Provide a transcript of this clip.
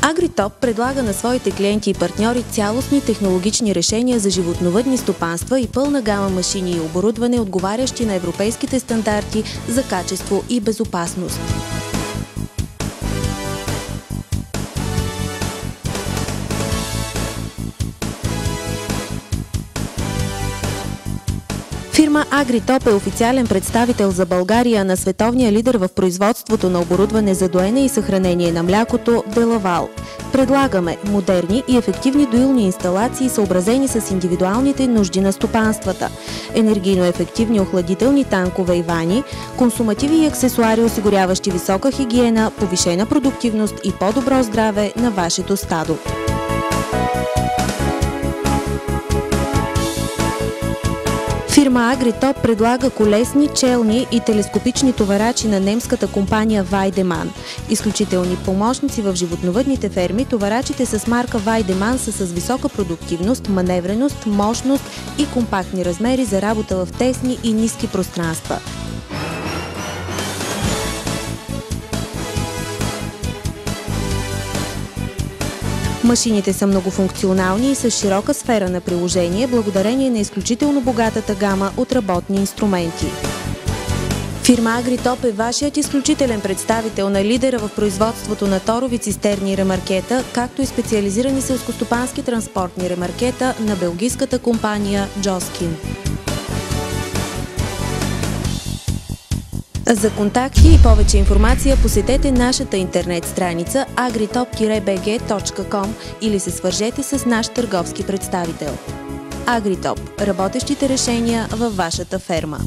Агритоп предлага на своите клиенти и партньори цялостни технологични решения за животновъдни стопанства и пълна гама машини и оборудване, отговарящи на европейските стандарти за качество и безопасност. Фирма Агритоп е официален представител за България на световния лидер в производството на оборудване за доене и съхранение на млякото Делавал. Предлагаме модерни и ефективни доилни инсталации, съобразени с индивидуалните нужди на стопанствата, енергийно ефективни охладителни танкове и вани, консумативи и аксесуари, осигуряващи висока хигиена, повишена продуктивност и по-добро здраве на вашето стадо. Фирма Агритоп предлага колесни, челни и телескопични товарачи на немската компания Weidemann. Изключителни помощници в животновъдните ферми, товарачите с марка Weidemann са с висока продуктивност, маневреност, мощност и компактни размери за работа в тесни и ниски пространства. Машините са многофункционални и с широка сфера на приложение, благодарение на изключително богатата гама от работни инструменти. Фирма Агритоп е вашият изключителен представител на лидера в производството на торови цистерни и ремаркета, както и специализирани селскостопански транспортни ремаркета на белгийската компания Joskin. За контакти и повече информация посетете нашата интернет страница agritop-bg.com или се свържете с наш търговски представител. Агритоп – работещите решения във вашата ферма.